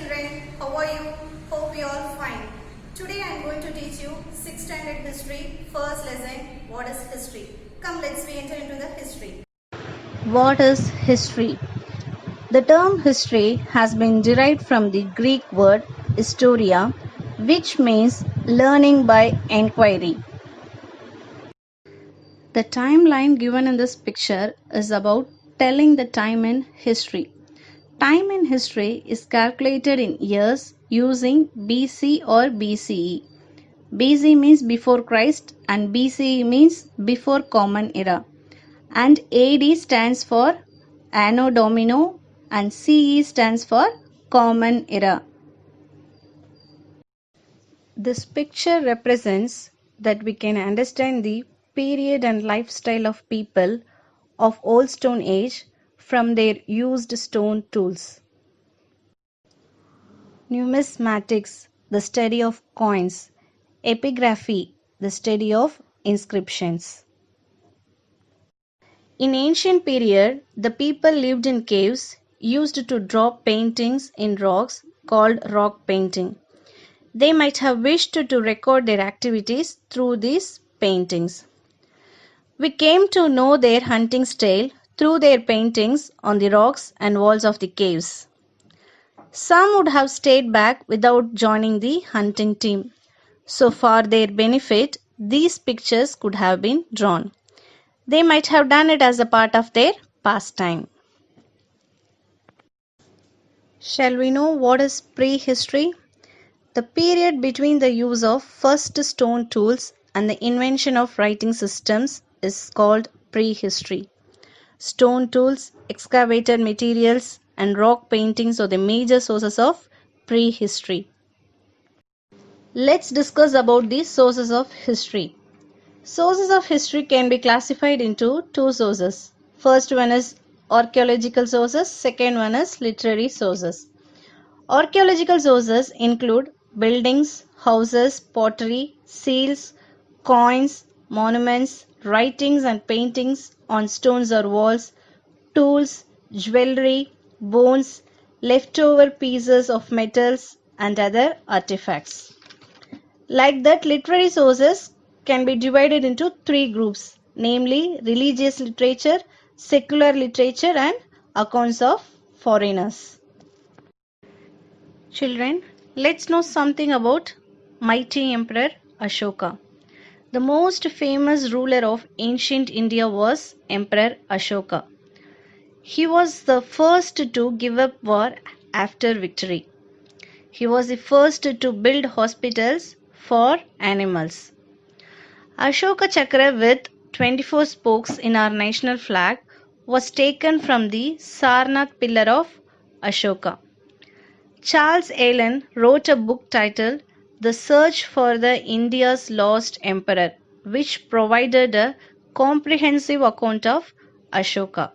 children, how are you? Hope you all fine. Today I am going to teach you 6th standard history, first lesson, what is history. Come, let's enter into the history. What is history? The term history has been derived from the Greek word historia, which means learning by inquiry. The timeline given in this picture is about telling the time in history. Time in history is calculated in years using BC or BCE. BC means before Christ and BCE means before Common Era. And AD stands for Anno Domino and CE stands for Common Era. This picture represents that we can understand the period and lifestyle of people of Old Stone Age from their used stone tools. Numismatics, the study of coins. Epigraphy, the study of inscriptions. In ancient period, the people lived in caves, used to draw paintings in rocks called rock painting. They might have wished to record their activities through these paintings. We came to know their hunting style through their paintings on the rocks and walls of the caves. Some would have stayed back without joining the hunting team. So for their benefit, these pictures could have been drawn. They might have done it as a part of their pastime. Shall we know what is prehistory? The period between the use of first stone tools and the invention of writing systems is called prehistory. Stone tools, excavated materials, and rock paintings are the major sources of prehistory. Let's discuss about the sources of history. Sources of history can be classified into two sources. First one is archaeological sources, second one is literary sources. Archaeological sources include buildings, houses, pottery, seals, coins, monuments, writings and paintings on stones or walls, tools, jewelry, bones, leftover pieces of metals and other artifacts. Like that, literary sources can be divided into three groups, namely religious literature, secular literature and accounts of foreigners. Children, let's know something about mighty Emperor Ashoka. The most famous ruler of ancient India was Emperor Ashoka. He was the first to give up war after victory. He was the first to build hospitals for animals. Ashoka Chakra with 24 spokes in our national flag was taken from the Sarnath pillar of Ashoka. Charles Allen wrote a book titled The Search for the India's Lost Emperor, which provided a comprehensive account of Ashoka.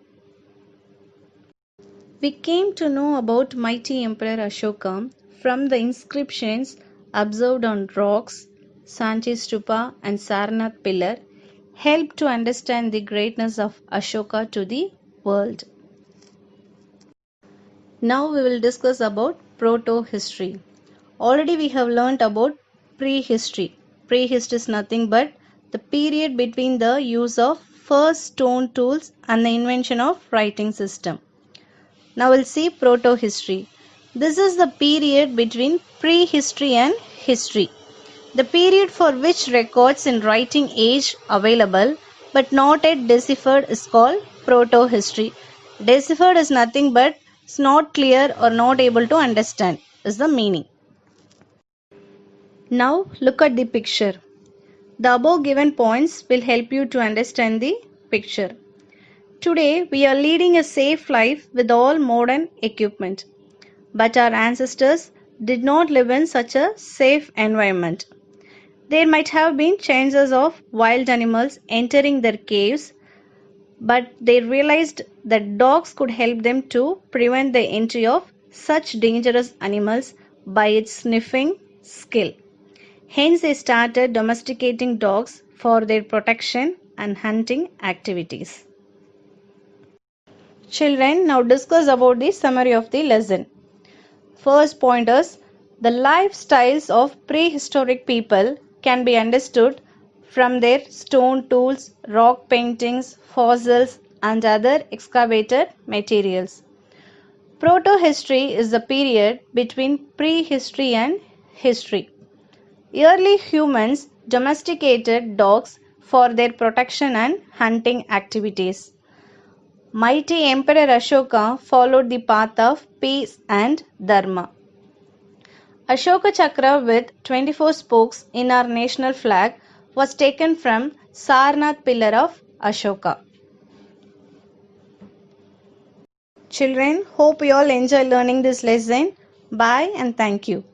We came to know about mighty Emperor Ashoka from the inscriptions observed on rocks, Sanchi Stupa and Sarnath pillar help to understand the greatness of Ashoka to the world. Now we will discuss about proto-history. Already we have learnt about prehistory. Prehistory is nothing but the period between the use of first stone tools and the invention of writing system. Now we'll see proto-history. This is the period between prehistory and history. The period for which records in writing age available but not yet deciphered is called proto-history. Deciphered is nothing but it's not clear or not able to understand is the meaning. Now look at the picture. The above given points will help you to understand the picture. Today we are leading a safe life with all modern equipment. But our ancestors did not live in such a safe environment. There might have been chances of wild animals entering their caves, but they realized that dogs could help them to prevent the entry of such dangerous animals by its sniffing skill. Hence they started domesticating dogs for their protection and hunting activities. Children, now discuss about the summary of the lesson. First point is the lifestyles of prehistoric people can be understood from their stone tools, rock paintings, fossils, and other excavated materials. Protohistory is the period between prehistory and history. Early humans domesticated dogs for their protection and hunting activities. Mighty Emperor Ashoka followed the path of peace and dharma. Ashoka Chakra with 24 spokes in our national flag was taken from Sarnath pillar of Ashoka. Children, hope you all enjoy learning this lesson. Bye and thank you.